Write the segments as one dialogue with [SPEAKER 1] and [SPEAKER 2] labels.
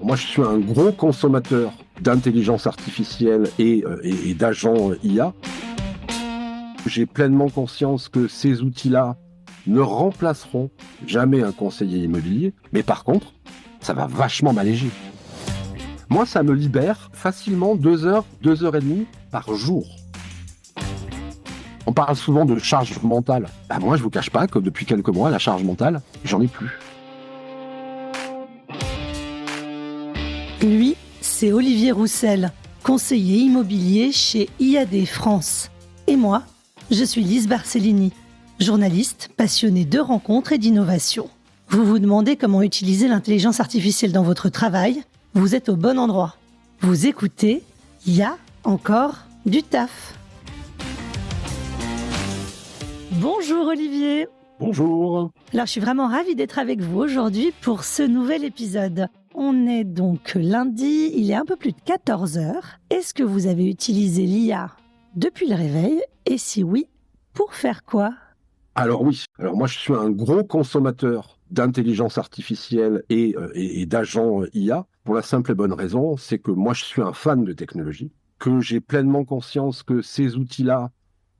[SPEAKER 1] Moi, je suis un gros consommateur d'intelligence artificielle et d'agents IA. J'ai pleinement conscience que ces outils-là ne remplaceront jamais un conseiller immobilier, mais par contre, ça va vachement m'alléger. Moi, ça me libère facilement 2 heures, 2 heures et demie par jour. On parle souvent de charge mentale. Moi, je vous cache pas que depuis quelques mois, la charge mentale, j'en ai plus.
[SPEAKER 2] Lui, c'est Olivier Roussel, conseiller immobilier chez IAD France. Et moi, je suis Lise Barcellini, journaliste passionnée de rencontres et d'innovation. Vous vous demandez comment utiliser l'intelligence artificielle dans votre travail ? Vous êtes au bon endroit. Vous écoutez, il y a encore du taf. Bonjour Olivier.
[SPEAKER 1] Bonjour.
[SPEAKER 2] Alors je suis vraiment ravie d'être avec vous aujourd'hui pour ce nouvel épisode. On est donc lundi, il est un peu plus de 14h. Est-ce que vous avez utilisé l'IA depuis le réveil ? Et si oui, pour faire quoi ?
[SPEAKER 1] Alors oui, moi je suis un gros consommateur d'intelligence artificielle et d'agents IA, pour la simple et bonne raison, c'est que moi je suis un fan de technologie, que j'ai pleinement conscience que ces outils-là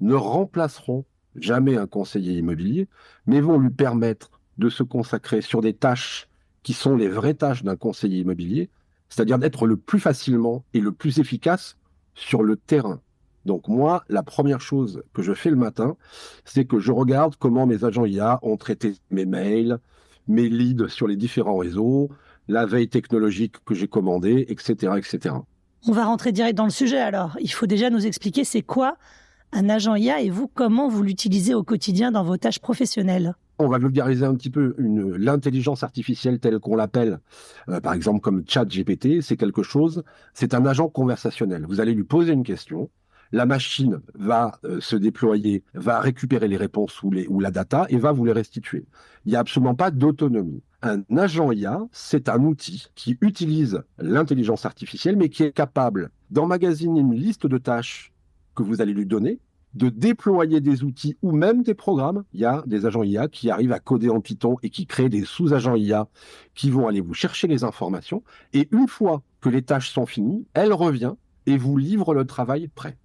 [SPEAKER 1] ne remplaceront jamais un conseiller immobilier, mais vont lui permettre de se consacrer sur des tâches qui sont les vraies tâches d'un conseiller immobilier, c'est-à-dire d'être le plus facilement et le plus efficace sur le terrain. Donc moi, la première chose que je fais le matin, c'est que je regarde comment mes agents IA ont traité mes mails, mes leads sur les différents réseaux, la veille technologique que j'ai commandée, etc., etc.
[SPEAKER 2] On va rentrer direct dans le sujet alors. Il faut déjà nous expliquer c'est quoi un agent IA et vous, comment vous l'utilisez au quotidien dans vos tâches professionnelles.
[SPEAKER 1] On va vulgariser un petit peu l'intelligence artificielle telle qu'on l'appelle, par exemple comme ChatGPT, c'est un agent conversationnel. Vous allez lui poser une question, la machine va se déployer, va récupérer les réponses ou la data et va vous les restituer. Il n'y a absolument pas d'autonomie. Un agent IA, c'est un outil qui utilise l'intelligence artificielle, mais qui est capable d'emmagasiner une liste de tâches que vous allez lui donner, de déployer des outils ou même des programmes. Il y a des agents IA qui arrivent à coder en Python et qui créent des sous-agents IA qui vont aller vous chercher les informations. Et une fois que les tâches sont finies, elle revient et vous livre le travail prêt.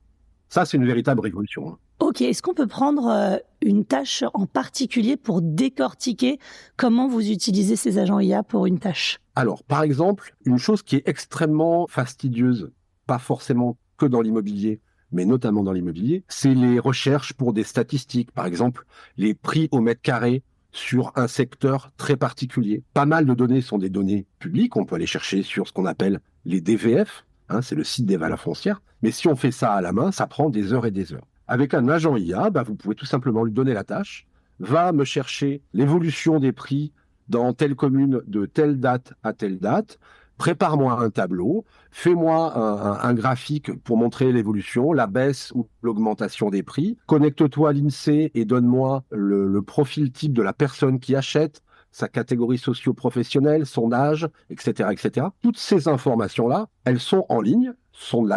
[SPEAKER 1] Ça, c'est une véritable révolution.
[SPEAKER 2] Ok, est-ce qu'on peut prendre une tâche en particulier pour décortiquer comment vous utilisez ces agents IA pour une tâche ?
[SPEAKER 1] Alors, par exemple, une chose qui est extrêmement fastidieuse, pas forcément que dans l'immobilier, mais notamment dans l'immobilier, c'est les recherches pour des statistiques. Par exemple, les prix au mètre carré sur un secteur très particulier. Pas mal de données sont des données publiques. On peut aller chercher sur ce qu'on appelle les DVF, c'est le site des valeurs foncières. Mais si on fait ça à la main, ça prend des heures et des heures. Avec un agent IA, vous pouvez tout simplement lui donner la tâche, va me chercher l'évolution des prix dans telle commune de telle date à telle date, prépare-moi un tableau, fais-moi un graphique pour montrer l'évolution, la baisse ou l'augmentation des prix, connecte-toi à l'INSEE et donne-moi le profil type de la personne qui achète, sa catégorie socio-professionnelle, son âge, etc., etc. Toutes ces informations-là, elles sont en ligne,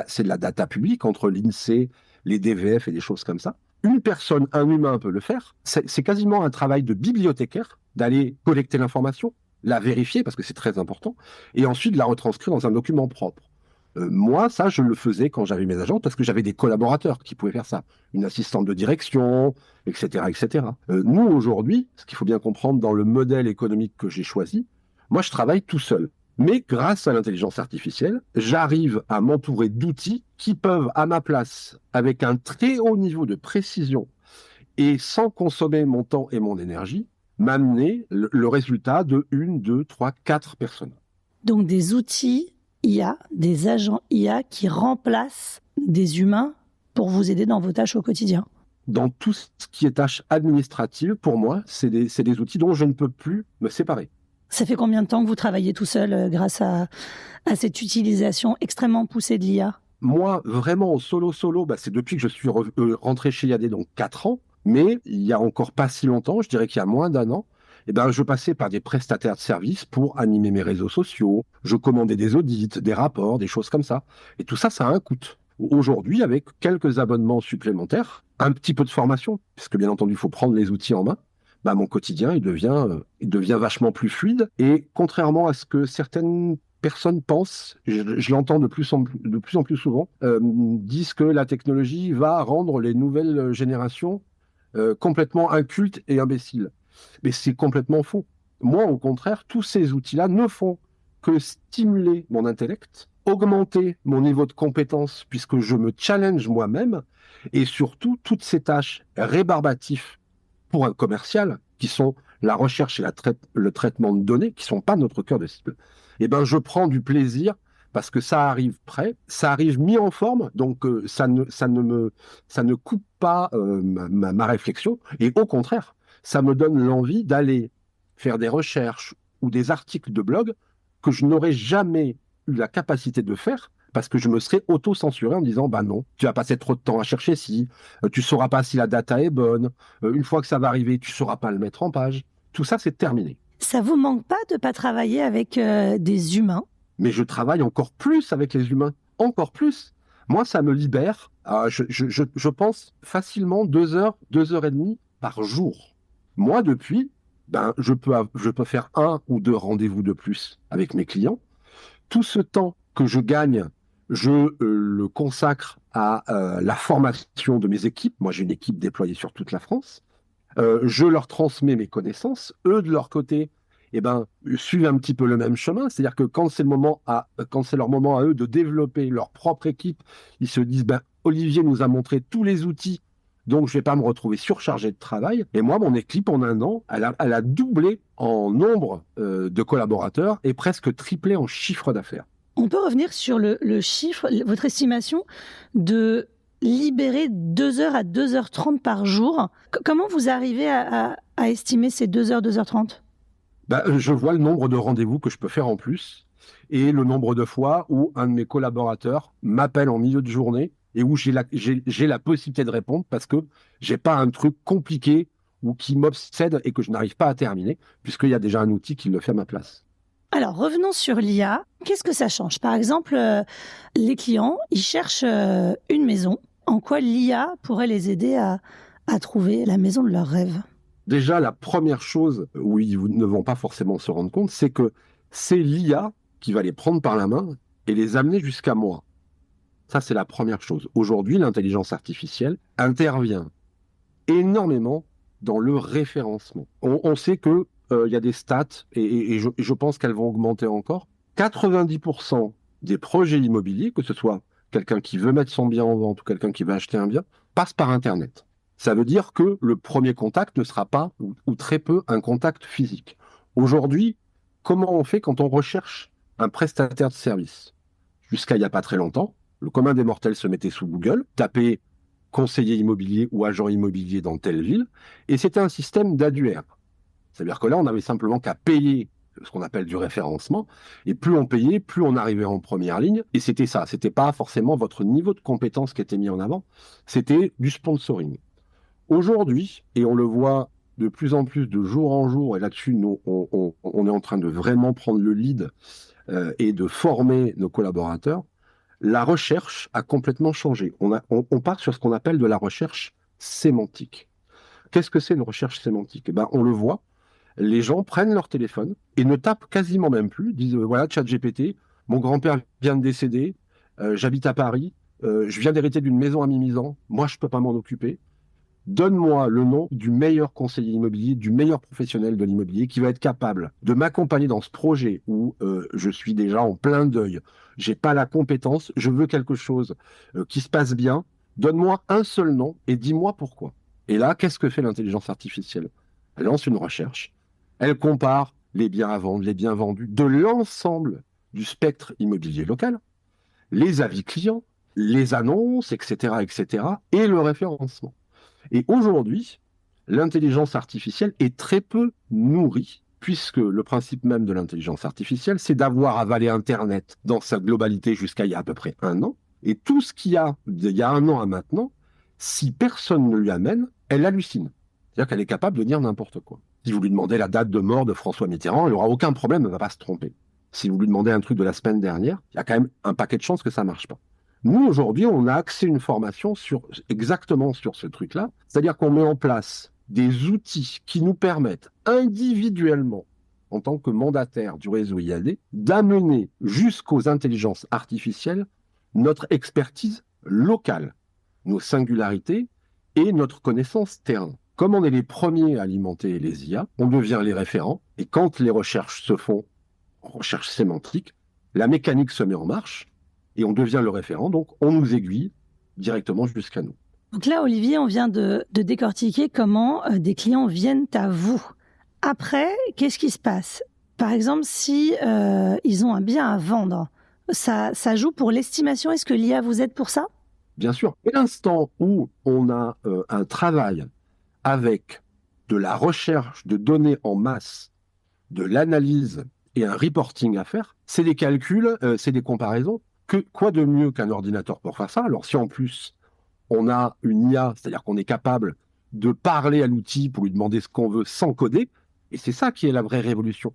[SPEAKER 1] c'est de la data publique entre l'INSEE, les DVF et des choses comme ça. Une personne, un humain peut le faire. C'est quasiment un travail de bibliothécaire d'aller collecter l'information, la vérifier parce que c'est très important, et ensuite la retranscrire dans un document propre. Moi, ça, je le faisais quand j'avais mes agents parce que j'avais des collaborateurs qui pouvaient faire ça. Une assistante de direction, etc., etc. Nous, aujourd'hui, ce qu'il faut bien comprendre dans le modèle économique que j'ai choisi, moi, je travaille tout seul. Mais grâce à l'intelligence artificielle, j'arrive à m'entourer d'outils qui peuvent, à ma place, avec un très haut niveau de précision et sans consommer mon temps et mon énergie, m'amener le résultat de 1, 2, 3, 4 personnes.
[SPEAKER 2] Donc des outils IA, des agents IA qui remplacent des humains pour vous aider dans vos tâches au quotidien.
[SPEAKER 1] Dans tout ce qui est tâches administratives, pour moi, c'est des outils dont je ne peux plus me séparer.
[SPEAKER 2] Ça fait combien de temps que vous travaillez tout seul grâce à cette utilisation extrêmement poussée de l'IA ?
[SPEAKER 1] Moi, vraiment, au solo, c'est depuis que je suis rentré chez IAD, donc 4 ans. Mais il y a encore pas si longtemps, je dirais qu'il y a moins d'1 an, je passais par des prestataires de services pour animer mes réseaux sociaux. Je commandais des audits, des rapports, des choses comme ça. Et tout ça, ça a un coût. Aujourd'hui, avec quelques abonnements supplémentaires, un petit peu de formation, puisque bien entendu, il faut prendre les outils en main, bah, mon quotidien, il devient vachement plus fluide. Et contrairement à ce que certaines personnes pensent, je l'entends de plus en plus souvent, disent que la technologie va rendre les nouvelles générations complètement incultes et imbéciles. Mais c'est complètement faux. Moi, au contraire, tous ces outils-là ne font que stimuler mon intellect, augmenter mon niveau de compétence puisque je me challenge moi-même, et surtout toutes ces tâches rébarbatives pour un commercial, qui sont la recherche et le traitement de données, qui ne sont pas notre cœur de cible, eh ben, je prends du plaisir parce que ça arrive prêt, ça arrive mis en forme, donc ça ne coupe pas ma réflexion, et au contraire, ça me donne l'envie d'aller faire des recherches ou des articles de blog que je n'aurais jamais eu la capacité de faire parce que je me serais auto-censuré en disant, bah non, tu vas passer trop de temps à chercher si, tu sauras pas si la data est bonne, une fois que ça va arriver, tu sauras pas le mettre en page. Tout ça, c'est terminé.
[SPEAKER 2] Ça vous manque pas de pas travailler avec des humains?
[SPEAKER 1] Mais je travaille encore plus avec les humains, encore plus. Moi, ça me libère, je pense, facilement 2 heures, 2 heures et demie par jour. Moi, depuis, ben, je peux faire 1 ou 2 rendez-vous de plus avec mes clients. Tout ce temps que je gagne, je le consacre à la formation de mes équipes. Moi, j'ai une équipe déployée sur toute la France. Je leur transmets mes connaissances. Eux, de leur côté, eh ben, suivent un petit peu le même chemin. C'est-à-dire que quand c'est leur moment à eux de développer leur propre équipe, ils se disent, ben, Olivier nous a montré tous les outils, donc je ne vais pas me retrouver surchargé de travail. Et moi, mon équipe, en un an, elle a doublé en nombre de collaborateurs et presque triplé en chiffre d'affaires.
[SPEAKER 2] On peut revenir sur le chiffre, votre estimation de libérer 2 heures à 2h30 par jour. Comment vous arrivez à estimer ces 2 heures, 2h30?
[SPEAKER 1] Bah, je vois le nombre de rendez-vous que je peux faire en plus et le nombre de fois où un de mes collaborateurs m'appelle en milieu de journée et où j'ai la possibilité de répondre parce que j'ai pas un truc compliqué ou qui m'obsède et que je n'arrive pas à terminer puisqu'il y a déjà un outil qui le fait à ma place.
[SPEAKER 2] Alors, revenons sur l'IA. Qu'est-ce que ça change? Par exemple, les clients, ils cherchent une maison. En quoi l'IA pourrait les aider à trouver la maison de leurs rêves?
[SPEAKER 1] Déjà, la première chose où ils ne vont pas forcément se rendre compte, c'est que c'est l'IA qui va les prendre par la main et les amener jusqu'à moi. Ça, c'est la première chose. Aujourd'hui, l'intelligence artificielle intervient énormément dans le référencement. On sait que il y a des stats, et je pense qu'elles vont augmenter encore. 90% des projets immobiliers, que ce soit quelqu'un qui veut mettre son bien en vente ou quelqu'un qui veut acheter un bien, passe par Internet. Ça veut dire que le premier contact ne sera pas, ou très peu, un contact physique. Aujourd'hui, comment on fait quand on recherche un prestataire de service? Jusqu'à il n'y a pas très longtemps, le commun des mortels se mettait sous Google, tapait conseiller immobilier ou agent immobilier dans telle ville, et c'était un système d'annuaire. C'est-à-dire que là, on avait simplement qu'à payer ce qu'on appelle du référencement, et plus on payait, plus on arrivait en première ligne, et c'était ça, c'était pas forcément votre niveau de compétence qui était mis en avant, c'était du sponsoring. Aujourd'hui, et on le voit de plus en plus de jour en jour, et là-dessus, nous, on est en train de vraiment prendre le lead et de former nos collaborateurs, la recherche a complètement changé. On part sur ce qu'on appelle de la recherche sémantique. Qu'est-ce que c'est une recherche sémantique? Eh ben, on le voit, les gens prennent leur téléphone et ne tapent quasiment même plus, disent voilà, ChatGPT, mon grand-père vient de décéder, j'habite à Paris, je viens d'hériter d'une maison à Mimizan, moi je ne peux pas m'en occuper. Donne-moi le nom du meilleur conseiller immobilier, du meilleur professionnel de l'immobilier qui va être capable de m'accompagner dans ce projet où je suis déjà en plein deuil. J'ai pas la compétence, je veux quelque chose qui se passe bien. Donne-moi un seul nom et dis-moi pourquoi. Et là, qu'est-ce que fait l'intelligence artificielle? Elle lance une recherche. Elle compare les biens à vendre, les biens vendus de l'ensemble du spectre immobilier local, les avis clients, les annonces, etc., etc., et le référencement. Et aujourd'hui, l'intelligence artificielle est très peu nourrie, puisque le principe même de l'intelligence artificielle, c'est d'avoir avalé Internet dans sa globalité jusqu'à il y a à peu près un an. Et tout ce qu'il y a il y a un an à maintenant, si personne ne lui amène, elle hallucine. C'est-à-dire qu'elle est capable de dire n'importe quoi. Si vous lui demandez la date de mort de François Mitterrand, elle n'aura aucun problème, elle ne va pas se tromper. Si vous lui demandez un truc de la semaine dernière, il y a quand même un paquet de chances que ça ne marche pas. Nous, aujourd'hui, on a axé une formation exactement sur ce truc-là. C'est-à-dire qu'on met en place des outils qui nous permettent individuellement, en tant que mandataire du réseau IAD, d'amener jusqu'aux intelligences artificielles notre expertise locale, nos singularités et notre connaissance terrain. Comme on est les premiers à alimenter les IA, on devient les référents, et quand les recherches se font en recherche sémantique, la mécanique se met en marche, et on devient le référent, donc on nous aiguille directement jusqu'à nous.
[SPEAKER 2] Donc là, Olivier, on vient de décortiquer comment des clients viennent à vous. Après, qu'est-ce qui se passe? Par exemple, si ils ont un bien à vendre, ça joue pour l'estimation. Est-ce que l'IA vous aide pour ça?
[SPEAKER 1] Bien sûr, dès l'instant où on a un travail avec de la recherche de données en masse, de l'analyse et un reporting à faire, c'est des calculs, c'est des comparaisons. Quoi de mieux qu'un ordinateur pour faire ça? Alors si en plus on a une IA, c'est-à-dire qu'on est capable de parler à l'outil pour lui demander ce qu'on veut sans coder, et c'est ça qui est la vraie révolution.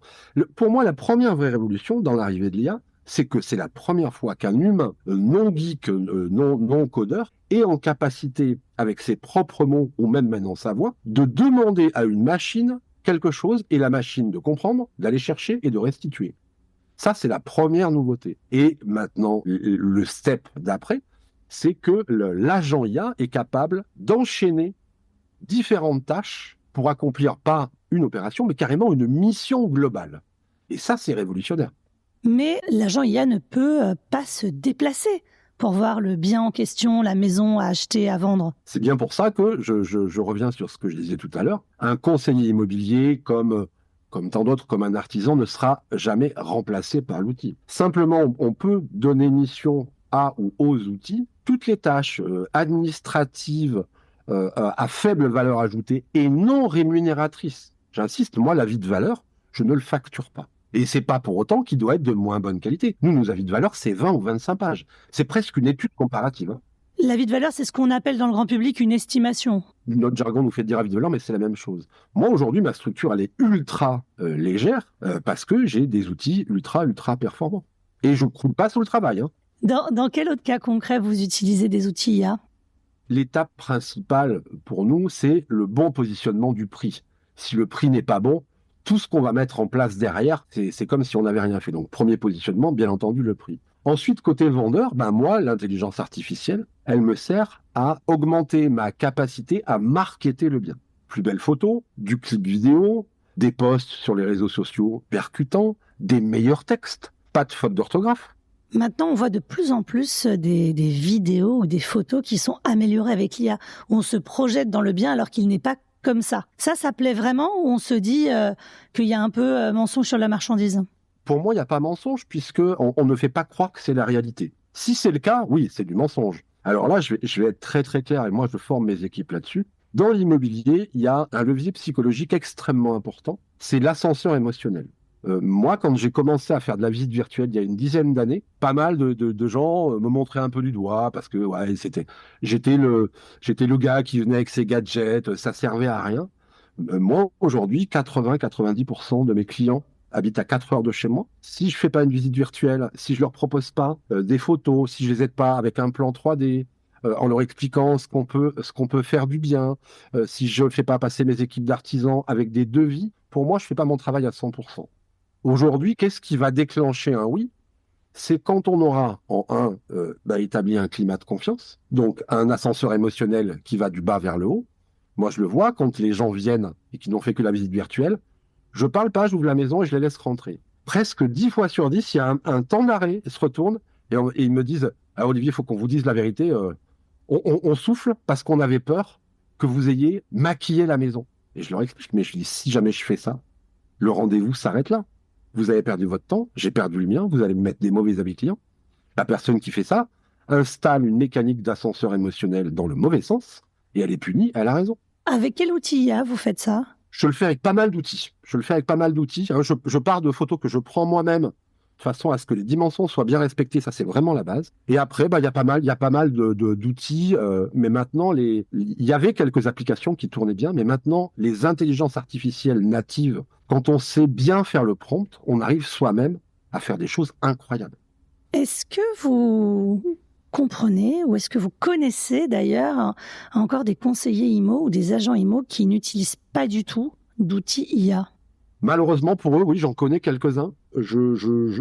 [SPEAKER 1] Pour moi, la première vraie révolution dans l'arrivée de l'IA, c'est que c'est la première fois qu'un humain non geek, non codeur, est en capacité, avec ses propres mots ou même maintenant sa voix, de demander à une machine quelque chose et la machine de comprendre, d'aller chercher et de restituer. Ça, c'est la première nouveauté. Et maintenant, le step d'après, c'est que l'agent IA est capable d'enchaîner différentes tâches pour accomplir pas une opération, mais carrément une mission globale. Et ça, c'est révolutionnaire.
[SPEAKER 2] Mais l'agent IA ne peut pas se déplacer pour voir le bien en question, la maison à acheter, à vendre.
[SPEAKER 1] C'est bien pour ça que je reviens sur ce que je disais tout à l'heure. Un conseiller immobilier, comme tant d'autres, comme un artisan, ne sera jamais remplacé par l'outil. Simplement, on peut donner mission à ou aux outils toutes les tâches administratives à faible valeur ajoutée et non rémunératrices. J'insiste, moi, l'avis de valeur, je ne le facture pas. Et c'est pas pour autant qu'il doit être de moins bonne qualité. Nous, nos avis de valeur, c'est 20 ou 25 pages. C'est presque une étude comparative. Hein.
[SPEAKER 2] L'avis de valeur, c'est ce qu'on appelle dans le grand public une estimation.
[SPEAKER 1] Notre jargon nous fait dire avis de valeur, mais c'est la même chose. Moi, aujourd'hui, ma structure, elle est ultra légère parce que j'ai des outils ultra performants. Et je ne croule pas sur le travail. Hein.
[SPEAKER 2] Dans quel autre cas concret vous utilisez des outils IA?
[SPEAKER 1] L'étape principale pour nous, c'est le bon positionnement du prix. Si le prix n'est pas bon, tout ce qu'on va mettre en place derrière, c'est comme si on n'avait rien fait. Donc, premier positionnement, bien entendu, le prix. Ensuite, côté vendeur, moi, l'intelligence artificielle, elle me sert à augmenter ma capacité à marketer le bien. Plus belles photos, du clip vidéo, des posts sur les réseaux sociaux percutants, des meilleurs textes, pas de faute d'orthographe.
[SPEAKER 2] Maintenant, on voit de plus en plus des vidéos ou des photos qui sont améliorées avec l'IA, où on se projette dans le bien alors qu'il n'est pas comme ça. Ça plaît vraiment, ou on se dit qu'il y a un peu mensonge sur la marchandise?
[SPEAKER 1] Pour moi, il n'y a pas mensonge, puisqu'on ne fait pas croire que c'est la réalité. Si c'est le cas, oui, c'est du mensonge. Alors là, je vais être très très clair, et moi je forme mes équipes là-dessus. Dans l'immobilier, il y a un levier psychologique extrêmement important, c'est l'ascenseur émotionnel. Moi, quand j'ai commencé à faire de la visite virtuelle il y a une dizaine d'années, pas mal de gens me montraient un peu du doigt parce que ouais, j'étais le gars qui venait avec ses gadgets, ça servait à rien. Moi, aujourd'hui, 80-90% de mes clients habitent à 4 heures de chez moi. Si je fais pas une visite virtuelle, si je leur propose pas des photos, si je les aide pas avec un plan 3D, en leur expliquant ce qu'on peut faire du bien, si je fais pas passer mes équipes d'artisans avec des devis, pour moi, je fais pas mon travail à 100%. Aujourd'hui, qu'est-ce qui va déclencher un oui? C'est quand on aura, établi un climat de confiance, donc un ascenseur émotionnel qui va du bas vers le haut. Moi, je le vois quand les gens viennent et qui n'ont fait que la visite virtuelle. Je parle pas, j'ouvre la maison et je les laisse rentrer. Presque 10 fois sur 10, il y a un temps d'arrêt, ils se retournent et ils me disent ah, Olivier, il faut qu'on vous dise la vérité. On souffle parce qu'on avait peur que vous ayez maquillé la maison. Et je leur explique, mais je dis si jamais je fais ça, le rendez-vous s'arrête là. Vous avez perdu votre temps, j'ai perdu le mien, vous allez me mettre des mauvais avis clients. La personne qui fait ça installe une mécanique d'ascenseur émotionnel dans le mauvais sens et elle est punie, elle a raison.
[SPEAKER 2] Avec quel outil IA vous faites ça?
[SPEAKER 1] Je le fais avec pas mal d'outils. Je pars de photos que je prends moi-même de façon à ce que les dimensions soient bien respectées. Ça, c'est vraiment la base. Et après, il y a pas mal d'outils. Mais maintenant, il y avait quelques applications qui tournaient bien. Mais maintenant, les intelligences artificielles natives, quand on sait bien faire le prompt, on arrive soi-même à faire des choses incroyables.
[SPEAKER 2] Est-ce que vous comprenez ou est-ce que vous connaissez d'ailleurs encore des conseillers IMO ou des agents IMO qui n'utilisent pas du tout d'outils IA?
[SPEAKER 1] Malheureusement pour eux, oui, j'en connais quelques-uns.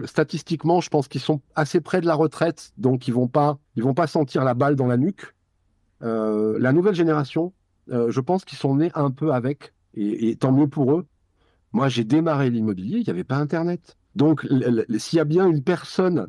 [SPEAKER 1] Statistiquement, je pense qu'ils sont assez près de la retraite, donc ils vont pas sentir la balle dans la nuque. La nouvelle génération, je pense qu'ils sont nés un peu avec, et tant mieux pour eux. Moi, j'ai démarré l'immobilier, il n'y avait pas Internet. Donc, s'il y a bien une personne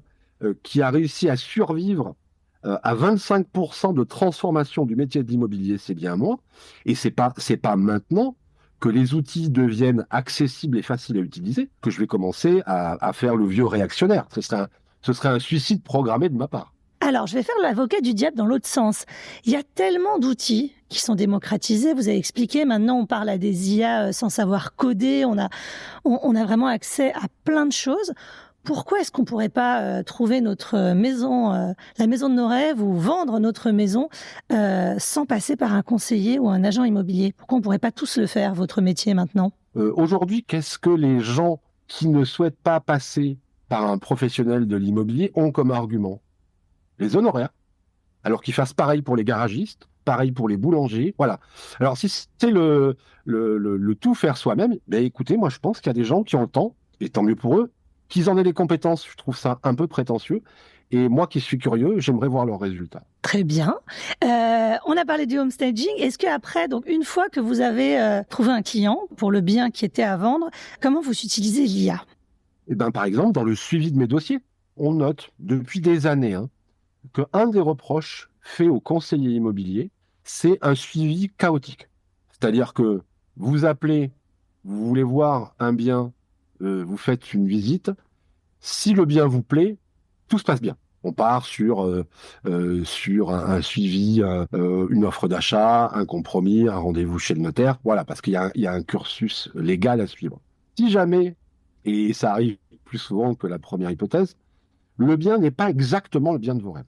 [SPEAKER 1] qui a réussi à survivre à 25% de transformation du métier de l'immobilier, c'est bien moi. Et c'est pas maintenant que les outils deviennent accessibles et faciles à utiliser que je vais commencer à faire le vieux réactionnaire. Ce serait un suicide programmé de ma part.
[SPEAKER 2] Alors, je vais faire l'avocat du diable dans l'autre sens. Il y a tellement d'outils qui sont démocratisés. Vous avez expliqué, maintenant on parle à des IA sans savoir coder. On a vraiment accès à plein de choses. Pourquoi est-ce qu'on pourrait pas trouver notre maison, la maison de nos rêves ou vendre notre maison sans passer par un conseiller ou un agent immobilier? Pourquoi on pourrait pas tous le faire, votre métier maintenant?
[SPEAKER 1] Aujourd'hui, qu'est-ce que les gens qui ne souhaitent pas passer par un professionnel de l'immobilier ont comme argument? Les honoraires. Alors qu'ils fassent pareil pour les garagistes, pareil pour les boulangers, voilà. Alors si c'est le tout faire soi-même, ben écoutez, moi je pense qu'il y a des gens qui ont le temps, et tant mieux pour eux, qu'ils en aient les compétences, je trouve ça un peu prétentieux, et moi qui suis curieux, j'aimerais voir leurs résultats.
[SPEAKER 2] Très bien. On a parlé du homestaging. Est-ce que après, donc une fois que vous avez trouvé un client pour le bien qui était à vendre, comment vous utilisez l'IA?
[SPEAKER 1] Et ben par exemple, dans le suivi de mes dossiers, on note depuis des années qu'un des reproches faits aux conseillers immobiliers, c'est un suivi chaotique. C'est-à-dire que vous appelez, vous voulez voir un bien, vous faites une visite. Si le bien vous plaît, tout se passe bien. On part sur un suivi, une offre d'achat, un compromis, un rendez-vous chez le notaire. Voilà, parce il y a un cursus légal à suivre. Si jamais, et ça arrive plus souvent que la première hypothèse, le bien n'est pas exactement le bien de vos rêves.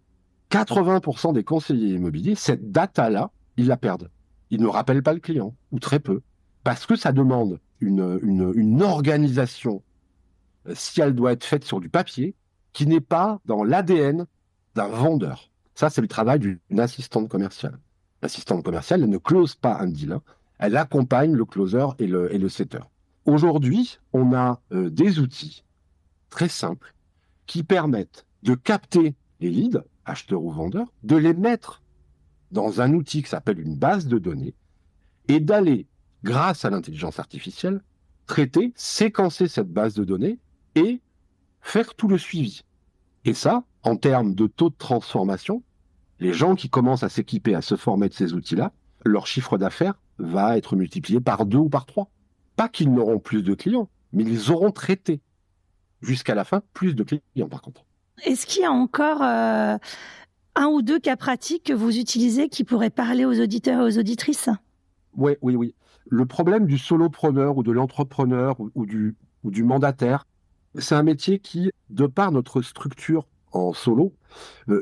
[SPEAKER 1] 80% des conseillers immobiliers, cette data-là, ils la perdent. Ils ne rappellent pas le client, ou très peu, parce que ça demande une organisation, si elle doit être faite sur du papier, qui n'est pas dans l'ADN d'un vendeur. Ça, c'est le travail d'une assistante commerciale. L'assistante commerciale, elle ne close pas un deal, elle accompagne le closer et le setter. Aujourd'hui, on a des outils très simples qui permettent de capter les leads, acheteurs ou vendeurs, de les mettre dans un outil qui s'appelle une base de données et d'aller, grâce à l'intelligence artificielle, traiter, séquencer cette base de données et faire tout le suivi. Et ça, en termes de taux de transformation, les gens qui commencent à s'équiper, à se former de ces outils-là, leur chiffre d'affaires va être multiplié par 2 ou par 3. Pas qu'ils n'auront plus de clients, mais ils auront traité jusqu'à la fin plus de clients par contre.
[SPEAKER 2] Est-ce qu'il y a encore un ou deux cas pratiques que vous utilisez qui pourraient parler aux auditeurs et aux auditrices?
[SPEAKER 1] Oui, oui, oui. Le problème du solopreneur ou de l'entrepreneur ou du mandataire, c'est un métier qui, de par notre structure en solo,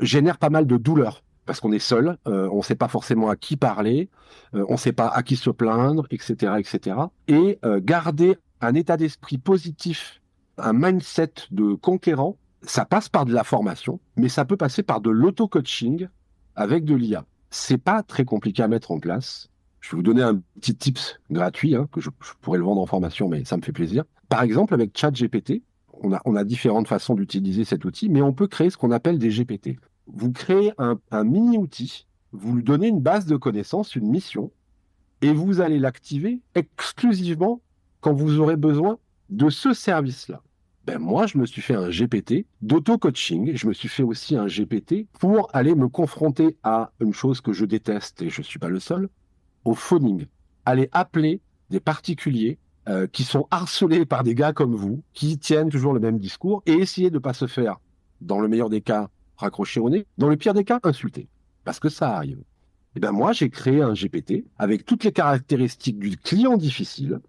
[SPEAKER 1] génère pas mal de douleurs. Parce qu'on est seul, on ne sait pas forcément à qui parler, on ne sait pas à qui se plaindre, etc., etc. Et garder un état d'esprit positif, un mindset de conquérant, ça passe par de la formation, mais ça peut passer par de l'auto-coaching avec de l'IA. C'est pas très compliqué à mettre en place. Je vais vous donner un petit tips gratuit, que je pourrais le vendre en formation, mais ça me fait plaisir. Par exemple, avec ChatGPT, on a différentes façons d'utiliser cet outil, mais on peut créer ce qu'on appelle des GPT. Vous créez un mini-outil, vous lui donnez une base de connaissances, une mission, et vous allez l'activer exclusivement quand vous aurez besoin de ce service-là. Ben moi, je me suis fait un GPT d'auto-coaching. Je me suis fait aussi un GPT pour aller me confronter à une chose que je déteste, et je ne suis pas le seul, au phoning. Aller appeler des particuliers qui sont harcelés par des gars comme vous, qui tiennent toujours le même discours, et essayer de ne pas se faire, dans le meilleur des cas, raccrocher au nez, dans le pire des cas, insulter. Parce que ça arrive. Et ben moi, j'ai créé un GPT avec toutes les caractéristiques du client difficile,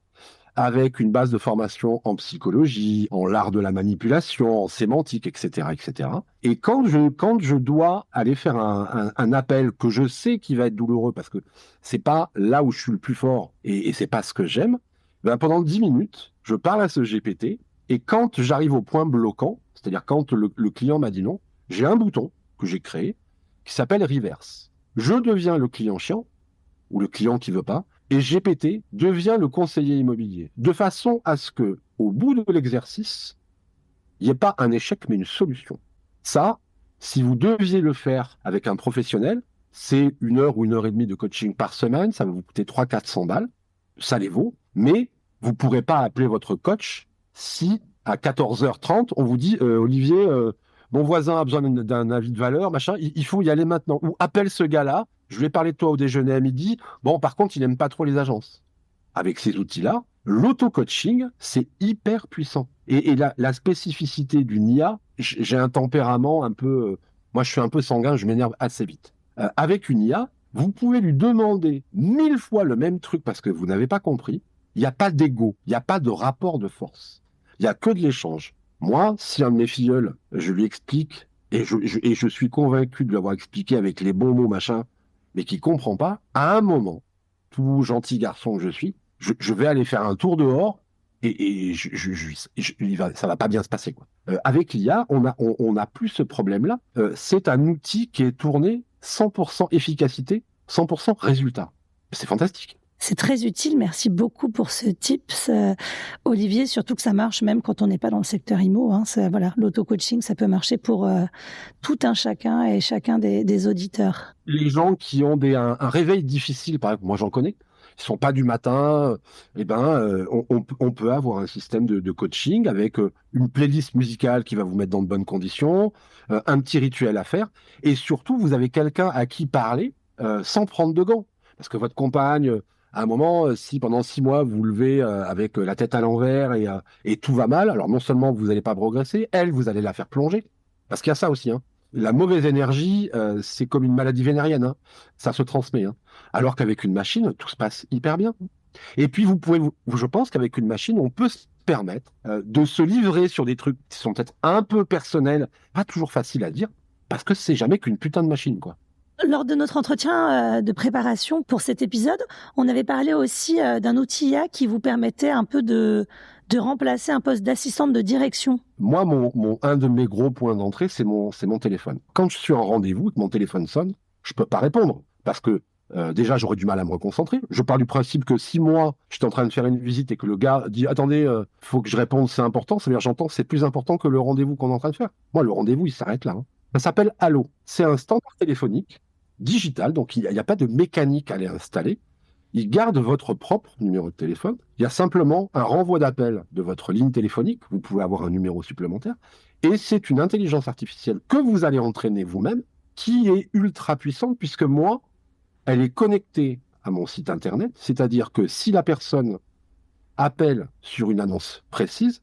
[SPEAKER 1] avec une base de formation en psychologie, en l'art de la manipulation, en sémantique, etc., etc. Et quand je dois aller faire un appel que je sais qui va être douloureux parce que c'est pas là où je suis le plus fort et c'est pas ce que j'aime, ben pendant 10 minutes, je parle à ce GPT et quand j'arrive au point bloquant, c'est-à-dire quand le client m'a dit non, j'ai un bouton que j'ai créé qui s'appelle Reverse. Je deviens le client chiant, ou le client qui veut pas, et GPT devient le conseiller immobilier, de façon à ce que, au bout de l'exercice, il n'y ait pas un échec, mais une solution. Ça, si vous deviez le faire avec un professionnel, c'est 1 heure ou 1 heure et demie de coaching par semaine, ça va vous coûter 300-400 balles, ça les vaut, mais vous ne pourrez pas appeler votre coach si à 14h30, on vous dit Olivier, mon voisin a besoin d'un avis de valeur, machin, il faut y aller maintenant. Ou appelle ce gars-là, je lui ai parlé de toi au déjeuner à midi, bon, par contre, il n'aime pas trop les agences. Avec ces outils-là, l'auto-coaching, c'est hyper puissant. Et la spécificité d'une IA, j'ai un tempérament un peu... moi, je suis un peu sanguin, je m'énerve assez vite. Avec une IA, vous pouvez lui demander 1000 fois le même truc parce que vous n'avez pas compris. Il n'y a pas d'ego, il n'y a pas de rapport de force. Il n'y a que de l'échange. Moi, si un de mes filleuls, je lui explique, et je suis convaincu de lui avoir expliqué avec les bons mots, machin, mais qui ne comprend pas, à un moment, tout gentil garçon que je suis, je vais aller faire un tour dehors et ça va pas bien se passer, quoi. Avec l'IA, on a plus ce problème-là. C'est un outil qui est tourné 100% efficacité, 100% résultat. C'est fantastique.
[SPEAKER 2] C'est très utile. Merci beaucoup pour ce tips, Olivier. Surtout que ça marche même quand on n'est pas dans le secteur IMO. Hein. Voilà, l'auto-coaching, ça peut marcher pour tout un chacun et chacun des auditeurs.
[SPEAKER 1] Les gens qui ont un réveil difficile, par exemple, moi j'en connais, ils sont pas du matin, on peut avoir un système de coaching avec une playlist musicale qui va vous mettre dans de bonnes conditions, un petit rituel à faire, et surtout vous avez quelqu'un à qui parler sans prendre de gants, parce que votre compagne, à un moment, si pendant 6 mois vous vous levez avec la tête à l'envers et tout va mal, alors non seulement vous n'allez pas progresser, elle, vous allez la faire plonger, parce qu'il y a ça aussi, hein. La mauvaise énergie, c'est comme une maladie vénérienne, hein. Ça se transmet, hein. Alors qu'avec une machine, tout se passe hyper bien. Et puis, je pense qu'avec une machine, on peut se permettre de se livrer sur des trucs qui sont peut-être un peu personnels, pas toujours faciles à dire, parce que c'est jamais qu'une putain de machine, quoi.
[SPEAKER 2] Lors de notre entretien de préparation pour cet épisode, on avait parlé aussi d'un outil IA qui vous permettait un peu de remplacer un poste d'assistante de direction.
[SPEAKER 1] Moi, un de mes gros points d'entrée, c'est mon téléphone. Quand je suis en rendez-vous et que mon téléphone sonne, je peux pas répondre parce que déjà, j'aurais du mal à me reconcentrer. Je pars du principe que si moi, j'étais en train de faire une visite et que le gars dit attendez, faut que je réponde, c'est important, ça veut dire j'entends c'est plus important que le rendez-vous qu'on est en train de faire. Moi, le rendez-vous, il s'arrête là, hein. Ça s'appelle Allo. C'est un standard téléphonique digital, donc il n'y a pas de mécanique à l'installer. Il garde votre propre numéro de téléphone. Il y a simplement un renvoi d'appel de votre ligne téléphonique. Vous pouvez avoir un numéro supplémentaire. Et c'est une intelligence artificielle que vous allez entraîner vous-même, qui est ultra puissante, puisque moi, elle est connectée à mon site internet. C'est-à-dire que si la personne appelle sur une annonce précise,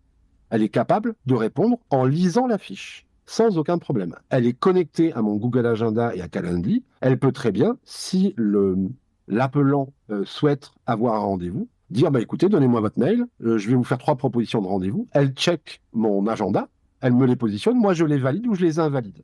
[SPEAKER 1] elle est capable de répondre en lisant la fiche, sans aucun problème. Elle est connectée à mon Google Agenda et à Calendly. Elle peut très bien, si l'appelant souhaite avoir un rendez-vous, dire bah, écoutez, donnez-moi votre mail, je vais vous faire 3 propositions de rendez-vous. Elle check mon agenda, elle me les positionne, moi je les valide ou je les invalide.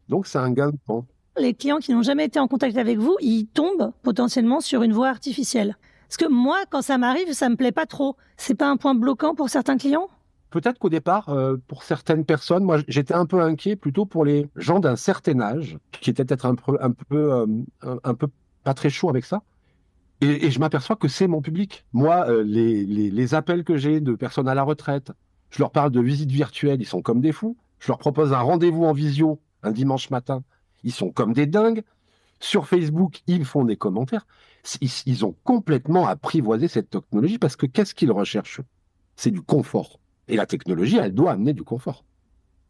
[SPEAKER 1] Donc c'est un gain de temps.
[SPEAKER 2] Les clients qui n'ont jamais été en contact avec vous, ils tombent potentiellement sur une voix artificielle. Parce que moi, quand ça m'arrive, ça me plaît pas trop. C'est pas un point bloquant pour certains clients ?
[SPEAKER 1] Peut-être qu'au départ, pour certaines personnes, moi j'étais un peu inquiet plutôt pour les gens d'un certain âge, qui étaient peut-être un peu pas très chaud avec ça. Et je m'aperçois que c'est mon public. Moi, les appels que j'ai de personnes à la retraite, je leur parle de visites virtuelles, ils sont comme des fous. Je leur propose un rendez-vous en visio un dimanche matin, ils sont comme des dingues. Sur Facebook, ils font des commentaires. Ils ont complètement apprivoisé cette technologie parce que qu'est-ce qu'ils recherchent? C'est du confort. Et la technologie, elle doit amener du confort,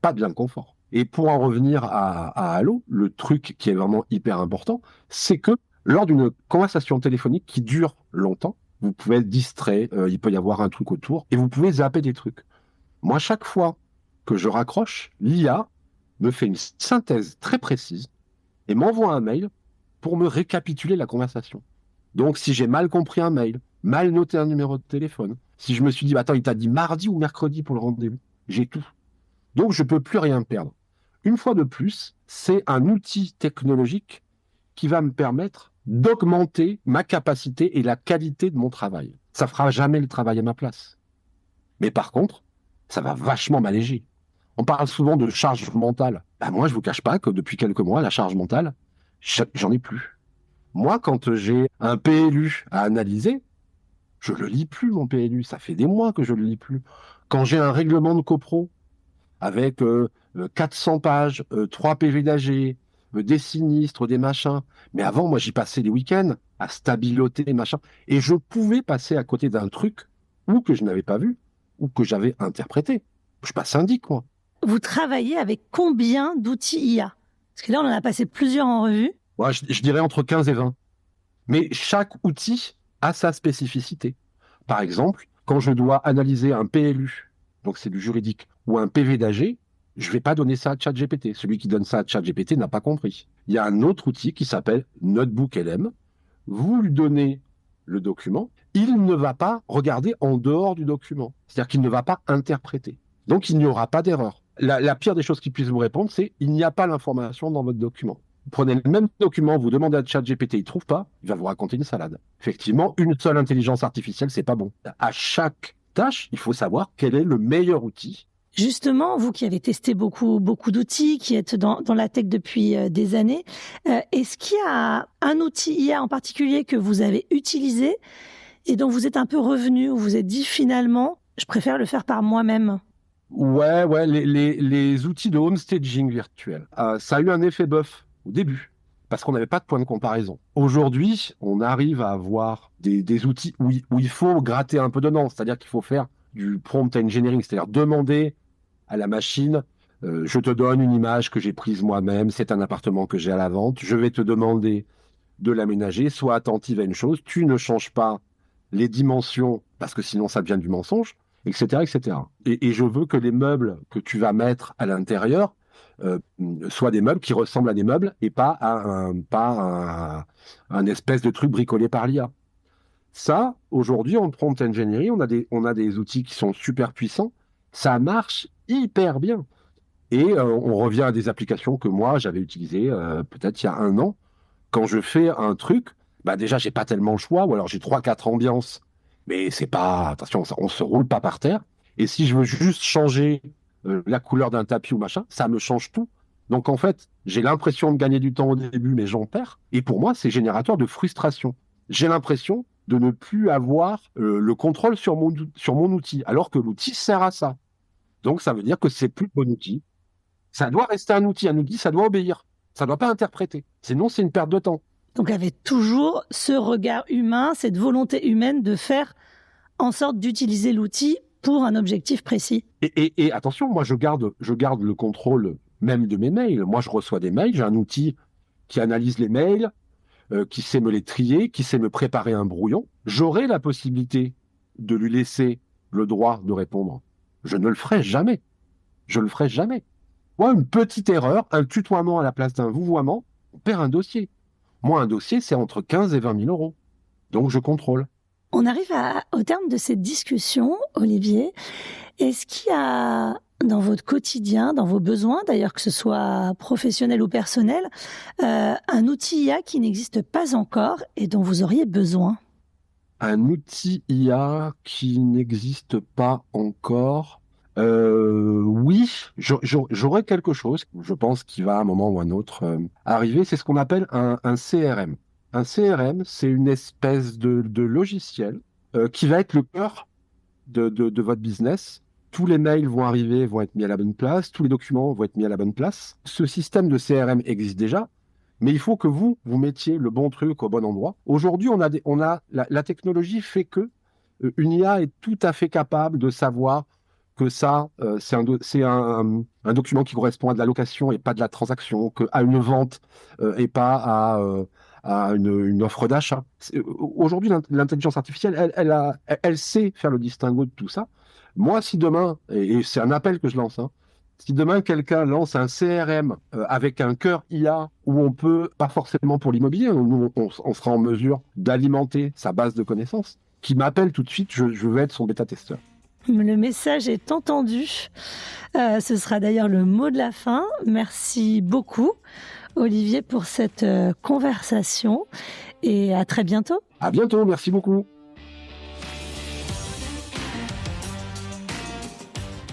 [SPEAKER 1] pas de l'inconfort. Et pour en revenir à Allo, le truc qui est vraiment hyper important, c'est que lors d'une conversation téléphonique qui dure longtemps, vous pouvez être distrait, il peut y avoir un truc autour, et vous pouvez zapper des trucs. Moi, chaque fois que je raccroche, l'IA me fait une synthèse très précise et m'envoie un mail pour me récapituler la conversation. Donc, si j'ai mal compris un mail, mal noté un numéro de téléphone, si je me suis dit, bah, attends, il t'a dit mardi ou mercredi pour le rendez-vous, j'ai tout. Donc, je ne peux plus rien perdre. Une fois de plus, c'est un outil technologique qui va me permettre d'augmenter ma capacité et la qualité de mon travail. Ça fera jamais le travail à ma place. Mais par contre, ça va vachement m'alléger. On parle souvent de charge mentale. Bah, moi, je vous cache pas que depuis quelques mois, la charge mentale, J'en ai plus. Moi, quand j'ai un PLU à analyser, je le lis plus, mon PLU. Ça fait des mois que je le lis plus. Quand j'ai un règlement de copro avec 400 pages, 3 PV d'AG, des sinistres, des machins. Mais avant, moi, j'y passais les week-ends à stabiloter les machins. Et je pouvais passer à côté d'un truc ou que je n'avais pas vu ou que j'avais interprété. Je suis pas syndic, moi.
[SPEAKER 2] Vous travaillez avec combien d'outils IA? Parce que là, on en a passé plusieurs en revue.
[SPEAKER 1] Ouais, je dirais entre 15 et 20. Mais chaque outil a sa spécificité. Par exemple, quand je dois analyser un PLU, donc c'est du juridique, ou un PV d'AG, je ne vais pas donner ça à ChatGPT. Celui qui donne ça à ChatGPT n'a pas compris. Il y a un autre outil qui s'appelle Notebook LM. Vous lui donnez le document, il ne va pas regarder en dehors du document. C'est-à-dire qu'il ne va pas interpréter. Donc il n'y aura pas d'erreur. La pire des choses qu'il puisse vous répondre, c'est il n'y a pas l'information dans votre document. Vous prenez le même document, vous demandez à ChatGPT, il ne trouve pas, il va vous raconter une salade. Effectivement, une seule intelligence artificielle, c'est pas bon. À chaque tâche, il faut savoir quel est le meilleur outil.
[SPEAKER 2] Justement, vous qui avez testé beaucoup d'outils, qui êtes dans la tech depuis des années, est-ce qu'il y a un outil IA en particulier que vous avez utilisé et dont vous êtes un peu revenu, où vous vous êtes dit finalement, je préfère le faire par moi-même?
[SPEAKER 1] Ouais, les outils de homestaging virtuel. Ça a eu un effet bœuf au début, parce qu'on n'avait pas de point de comparaison. Aujourd'hui, on arrive à avoir des outils où il faut gratter un peu dedans, c'est-à-dire qu'il faut faire du prompt engineering, c'est-à-dire demander à la machine, je te donne une image que j'ai prise moi-même, c'est un appartement que j'ai à la vente, je vais te demander de l'aménager, sois attentive à une chose, tu ne changes pas les dimensions, parce que sinon ça devient du mensonge, etc., etc. Et je veux que les meubles que tu vas mettre à l'intérieur soient des meubles qui ressemblent à des meubles et pas un espèce de truc bricolé par l'IA. Ça, aujourd'hui, en prompt engineering, on a des outils qui sont super puissants. Ça marche hyper bien. Et on revient à des applications que moi, j'avais utilisées peut-être il y a un an. Quand je fais un truc, bah déjà, j'ai pas tellement le choix, ou alors j'ai 3-4 ambiances. Mais c'est pas, attention, on se roule pas par terre. Et si je veux juste changer la couleur d'un tapis ou machin, ça me change tout. Donc en fait, j'ai l'impression de gagner du temps au début, mais j'en perds. Et pour moi, c'est générateur de frustration. J'ai l'impression de ne plus avoir le contrôle sur mon outil, alors que l'outil sert à ça. Donc ça veut dire que c'est plus le bon outil. Ça doit rester un outil, ça doit obéir. Ça ne doit pas interpréter. Sinon, c'est une perte de temps.
[SPEAKER 2] Donc, avec toujours ce regard humain, cette volonté humaine de faire en sorte d'utiliser l'outil pour un objectif précis.
[SPEAKER 1] Et attention, moi, je garde le contrôle même de mes mails. Moi, je reçois des mails, j'ai un outil qui analyse les mails, qui sait me les trier, qui sait me préparer un brouillon. J'aurai la possibilité de lui laisser le droit de répondre. Je ne le ferai jamais. Je le ferai jamais. Moi, une petite erreur, un tutoiement à la place d'un vouvoiement, on perd un dossier. Moi, un dossier, c'est entre 15 et 20 000 euros. Donc, je contrôle.
[SPEAKER 2] On arrive au terme de cette discussion, Olivier. Est-ce qu'il y a, dans votre quotidien, dans vos besoins, d'ailleurs que ce soit professionnel ou personnel, un outil IA qui n'existe pas encore et dont vous auriez besoin?
[SPEAKER 1] Un outil IA qui n'existe pas encore. Oui, j'aurais quelque chose, je pense, qui va à un moment ou à un autre arriver. C'est ce qu'on appelle un CRM. Un CRM, c'est une espèce de logiciel qui va être le cœur de votre business. Tous les mails vont arriver, vont être mis à la bonne place, tous les documents vont être mis à la bonne place. Ce système de CRM existe déjà, mais il faut que vous mettiez le bon truc au bon endroit. Aujourd'hui, la technologie fait que une IA est tout à fait capable de savoir que ça, c'est un document qui correspond à de la location et pas de la transaction, qu'à une vente et pas à une offre d'achat. Aujourd'hui, l'intelligence artificielle, elle sait faire le distinguo de tout ça. Moi, si demain, et c'est un appel que je lance, hein, si demain quelqu'un lance un CRM avec un cœur IA où on peut, pas forcément pour l'immobilier, nous, on sera en mesure d'alimenter sa base de connaissances, qui m'appelle tout de suite, je veux être son bêta-testeur.
[SPEAKER 2] Le message est entendu. Ce sera d'ailleurs le mot de la fin. Merci beaucoup, Olivier, pour cette conversation et à très bientôt.
[SPEAKER 1] À bientôt, merci beaucoup.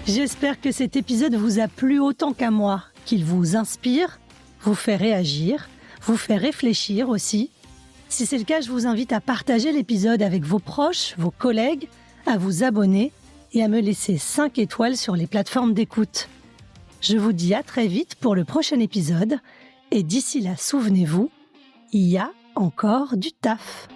[SPEAKER 2] J'espère que cet épisode vous a plu autant qu'à moi, qu'il vous inspire, vous fait réagir, vous fait réfléchir aussi? Si c'est le cas, je vous invite à partager l'épisode avec vos proches, vos collègues, à vous abonner et à me laisser 5 étoiles sur les plateformes d'écoute. Je vous dis à très vite pour le prochain épisode et d'ici là, souvenez-vous, il y a encore du taf.